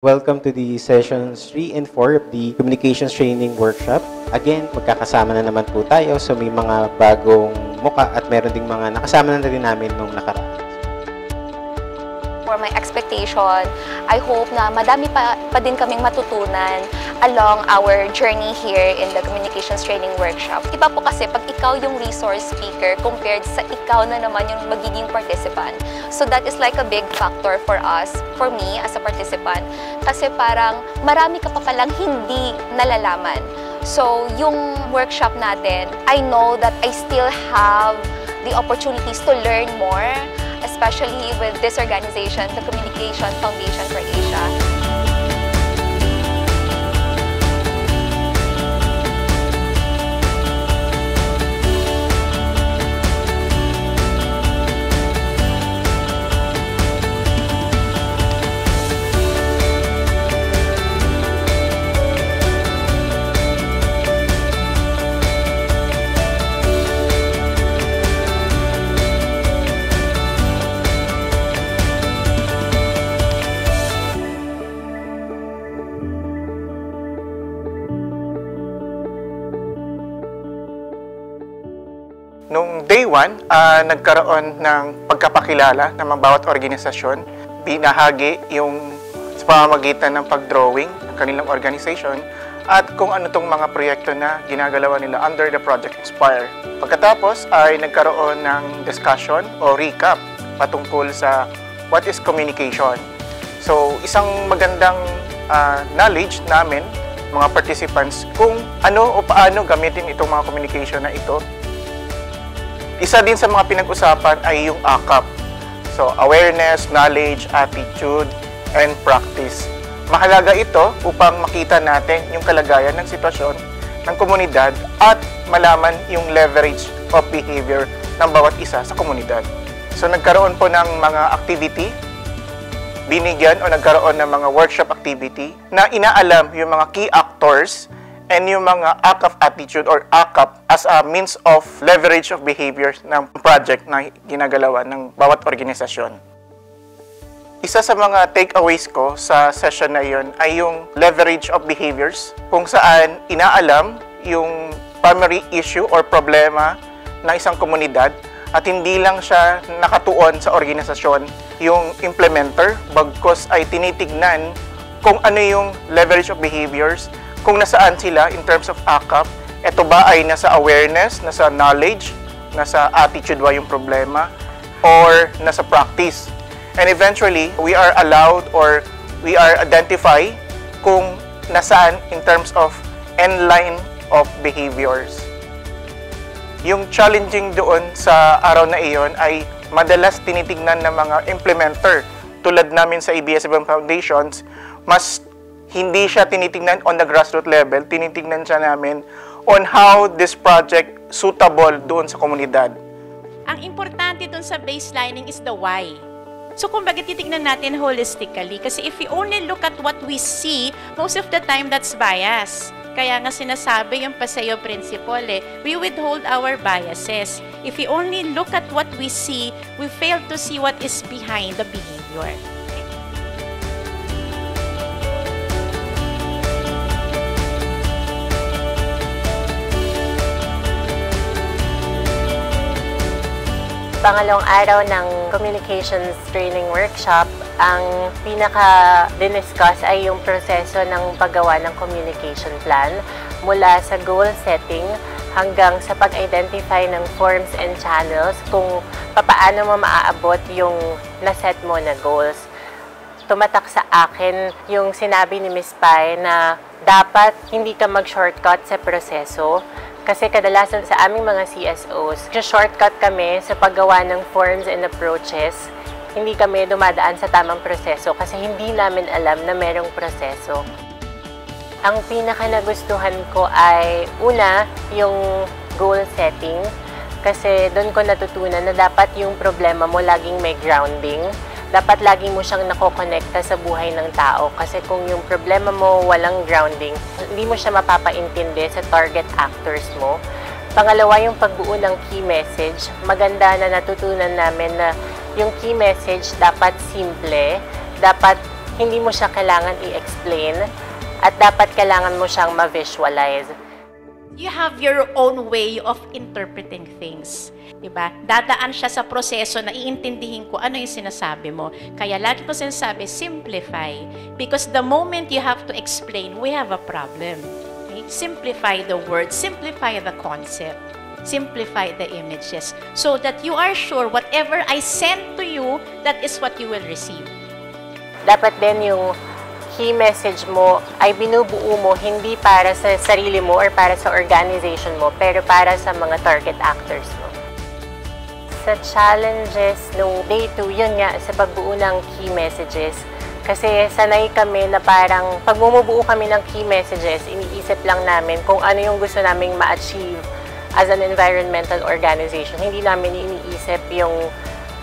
Welcome to the sessions 3 and 4 of the Communications Training Workshop. Again, magkakasama na naman po tayo. So may mga bagong muka at meron ding mga nakasama na rin namin nung nakaraan. For my expectation, I hope na madami pa din kaming matutunan along our journey here in the Communications Training Workshop. Iba po kasi pag ikaw yung resource speaker compared sa ikaw na naman yung magiging participant. So that is like a big factor for us, for me as a participant. Kasi parang marami ka pa palang hindi nalalaman. So yung workshop natin, I know that I still have the opportunities to learn more, especially with this organization, the Communication Foundation for Asia. Noong day 1, nagkaroon ng pagkapakilala ng mga bawat organisasyon. Binahagi yung sa pamamagitan ng pag-drawing ng kanilang organization at kung ano tong mga proyekto na ginagalawan nila under the Project Inspire. Pagkatapos ay nagkaroon ng discussion o recap patungkol sa what is communication. So isang magandang knowledge namin mga participants kung ano o paano gamitin itong mga communication na ito. Isa din sa mga pinag-usapan ay yung AKAP. So, awareness, knowledge, attitude, and practice. Mahalaga ito upang makita natin yung kalagayan ng sitwasyon ng komunidad at malaman yung leverage of behavior ng bawat isa sa komunidad. So, nagkaroon po ng mga activity, binigyan o nagkaroon ng mga workshop activity na inaalam yung mga key actors and yung mga AKAP attitude or AKAP as a means of leverage of behaviors ng project na ginagalawan ng bawat organisasyon. Isa sa mga takeaways ko sa session na yun ay yung leverage of behaviors kung saan inaalam yung primary issue or problema ng isang komunidad at hindi lang siya nakatuon sa organisasyon yung implementer bagkus ay tinitignan kung ano yung leverage of behaviors kung nasaan sila in terms of AKAP. Ito ba ay nasa awareness, nasa knowledge, nasa attitude ba yung problema, or nasa practice. And eventually, we are allowed or we are identify kung nasaan in terms of end line of behaviors. Yung challenging doon sa araw na iyon ay madalas tinitignan ng mga implementer. Tulad namin sa ABS-CBN Foundations, mas hindi siya tinitingnan on the grassroots level, tinitingnan siya namin on how this project suitable doon sa komunidad. Ang importante doon sa baselining is the why. So kumbaga titignan natin holistically kasi if we only look at what we see, most of the time that's bias. Kaya nga sinasabi yung Paseo principle we withhold our biases. If we only look at what we see, we fail to see what is behind the behavior. Pangalawang araw ng Communications Training Workshop, ang pinaka-diniscuss ay yung proseso ng paggawa ng communication plan mula sa goal setting hanggang sa pag-identify ng forms and channels kung papaano mo maaabot yung naset mo na goals. Tumatak sa akin yung sinabi ni Ms. Pai na dapat hindi ka mag-shortcut sa proseso. Kasi kadalasan sa aming mga CSOs, shortcut kami sa paggawa ng forms and approaches. Hindi kami dumadaan sa tamang proseso kasi hindi namin alam na merong proseso. Ang pinaka nagustuhan ko ay una, yung goal setting. Kasi doon ko natutunan na dapat yung problema mo laging may grounding. Dapat lagi mo siyang nakokonekta sa buhay ng tao. Kasi kung yung problema mo walang grounding, hindi mo siya mapapaintindi sa target actors mo. Pangalawa, yung pagbuo ng key message. Maganda na natutunan namin na yung key message dapat simple, dapat hindi mo siya kailangan i-explain at dapat kailangan mo siyang ma-visualize. You have your own way of interpreting things. Diba? Dadaan siya sa proseso na iintindihin ko ano yung sinasabi mo. Kaya lagi ko sinasabi, simplify. Because the moment you have to explain, we have a problem. Okay? Simplify the words, simplify the concept, simplify the images, so that you are sure whatever I send to you, that is what you will receive. Dapat din yung key message mo ay binubuo mo hindi para sa sarili mo or para sa organization mo, pero para sa mga target actors mo. Sa challenges nung day 2, yun nga, sa pagbuo ng key messages. Kasi sanay kami na parang pag bumubuo kami ng key messages, iniisip lang namin kung ano yung gusto naming ma-achieve as an environmental organization. Hindi namin iniisip yung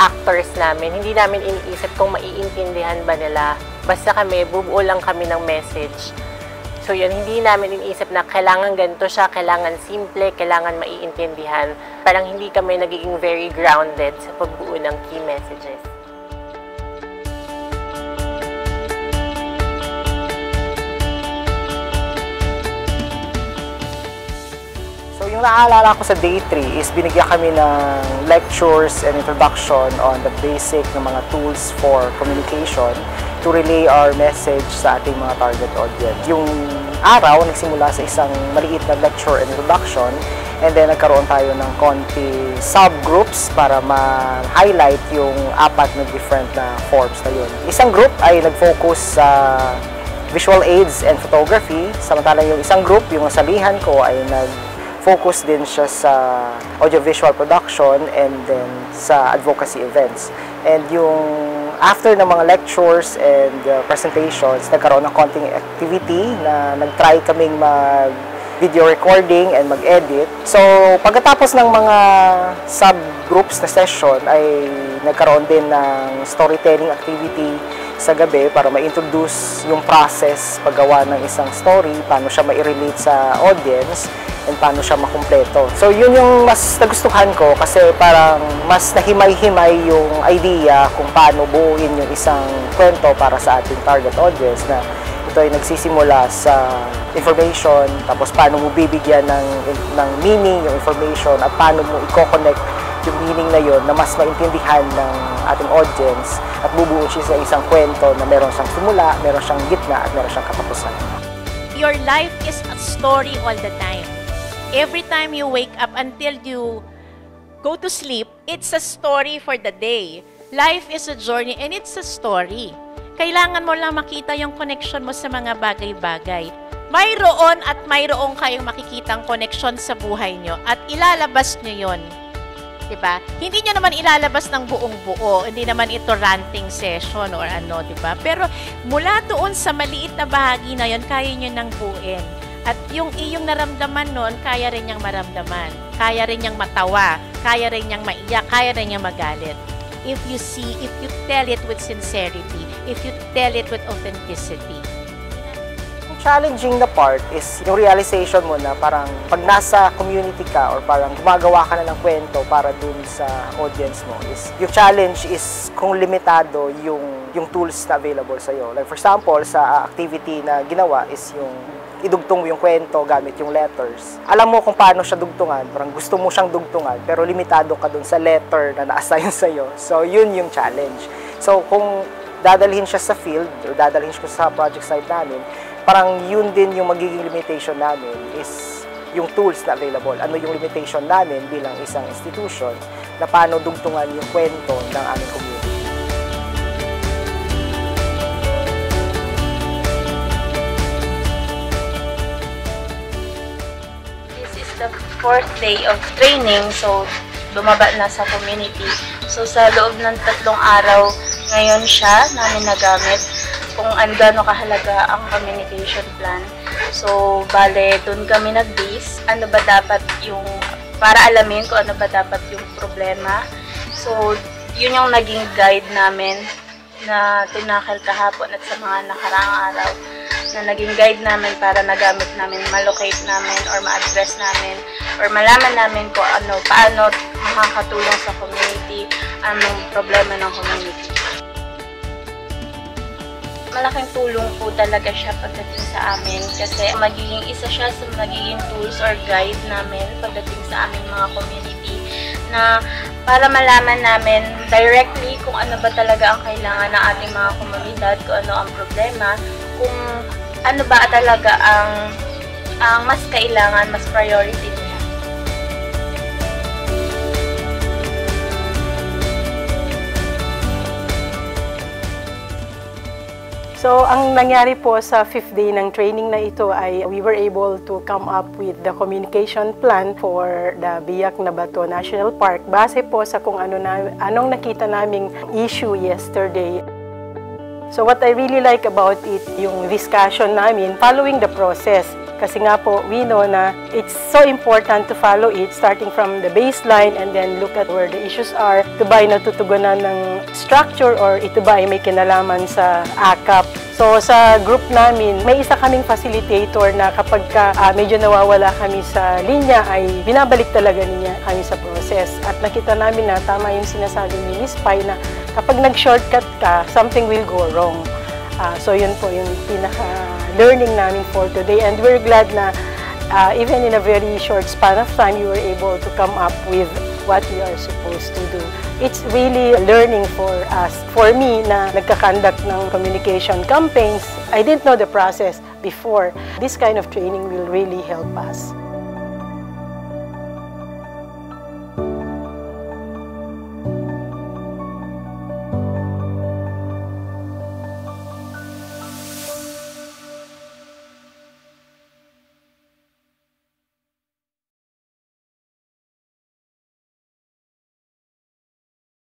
actors namin. Hindi namin iniisip kung maiintindihan ba nila. Basta kami, bubuo lang kami ng message. So yun, hindi namin iniisip na kailangan ganito siya, kailangan simple, kailangan maiintindihan. Parang hindi kami nagiging very grounded sa pagbuo ng key messages. So yung naaalala ko sa day 3 is binigyan kami ng lectures and introduction on the basic ng mga tools for communication to relay our message sa ating mga target audience. Yung araw nagsimula sa isang maliit na lecture and introduction, and then nagkaroon tayo ng konti subgroups para ma-highlight yung 4 na different na forms na yun. Isang group ay nag-focus sa visual aids and photography, samantalang yung isang group, yung nasalihan ko, ay nag-focus din siya sa audiovisual production and then sa advocacy events. And yung after ng mga lectures and presentations, nagkaroon ng konting activity na nag-try kaming mag-video recording and mag-edit. So, pagkatapos ng mga subgroups na session, ay nagkaroon din ng storytelling activity sa gabi para ma-introduce yung process paggawa ng isang story, paano siya ma-relate sa audience, and paano siya makumpleto. So, yun yung mas nagustuhan ko kasi parang mas nahimay-himay yung idea kung paano buuin yung isang kwento para sa ating target audience na ito ay nagsisimula sa information, tapos paano mo bibigyan ng meaning yung information at paano mo i-connect yung meaning na yun na mas maintindihan ng ating audience at bubuo siya sa isang kwento na meron siyang simula, meron siyang gitna at meron siyang katapusan. Your life is a story all the time. Every time you wake up until you go to sleep, it's a story for the day. Life is a journey and it's a story. Kailangan mo lang makita yung connection mo sa mga bagay-bagay. Mayroon at mayroon kayong makikitang connection sa buhay nyo at ilalabas nyo yun. Diba? Hindi nyo naman ilalabas ng buong-buo. Hindi naman ito ranting session or ano, diba? Pero mula doon sa maliit na bahagi na yun, kaya nyo nang buuin. At yung iyong naramdaman nun, kaya rin niyang maramdaman. Kaya rin niyang matawa. Kaya rin niyang maiyak. Kaya rin niyang magalit. If you tell it with sincerity, if you tell it with authenticity. Yung challenging na part is yung realization mo na parang pag nasa community ka or parang gumagawa ka na ng kwento para dun sa audience mo is yung challenge is kung limitado yung tools na available sa'yo. Like for example, sa activity na ginawa is yung idugtong mo yung kwento gamit yung letters. Alam mo kung paano siya dugtungan, parang gusto mo siyang dugtungan, pero limitado ka dun sa letter na na-assign sa'yo. So, yun yung challenge. So, kung dadalhin siya sa field, or dadalhin siya sa project site namin, parang yun din yung magiging limitation namin is yung tools na available. Ano yung limitation namin bilang isang institution na paano dugtungan yung kwento ng aming community. The 4th day of training, so bumaba na sa community. So sa loob ng 3 araw, ngayon siya namin nagamit kung gaano kahalaga ang communication plan. So bale, doon kami nag-base, ano ba dapat yung, para alamin kung ano ba dapat yung problema. So yun yung naging guide namin na tinakil kahapon at sa mga nakaraang araw, na naging guide namin para nagamit namin, ma-locate namin or ma-address namin or malaman namin kung ano, paano makakatulong sa community, anong problema ng community. malaking tulong po talaga siya pagdating sa amin kasi magiging isa siya sa magiging tools or guide namin pagdating sa aming mga community na para malaman namin directly kung ano ba talaga ang kailangan ng ating mga komunidad, kung ano ang problema, kung ano ba talaga ang mas kailangan, mas priority nila. So, ang nangyari po sa 5th day ng training na ito ay we were able to come up with the communication plan for the Biak na Bato National Park base po sa kung anong nakita naming issue yesterday. So, what I really like about it, yung discussion namin following the process. Kasi nga po, we know na it's so important to follow it starting from the baseline and then look at where the issues are. Ito ba ay natutugunan ng structure or ito ba ay may kinalaman sa AKAP? So sa group namin, may isa kaming facilitator na kapag medyo nawawala kami sa linya ay binabalik talaga niya kami sa process. At nakita namin na tama yung sinasabi ni Ms. Pai na kapag nag-shortcut ka, something will go wrong. So yun po yung pinaka-learning namin for today and we're glad na even in a very short span of time, you were able to come up with what we are supposed to do. It's really learning for us. For me na nagka-conduct ng communication campaigns, I didn't know the process before. This kind of training will really help us.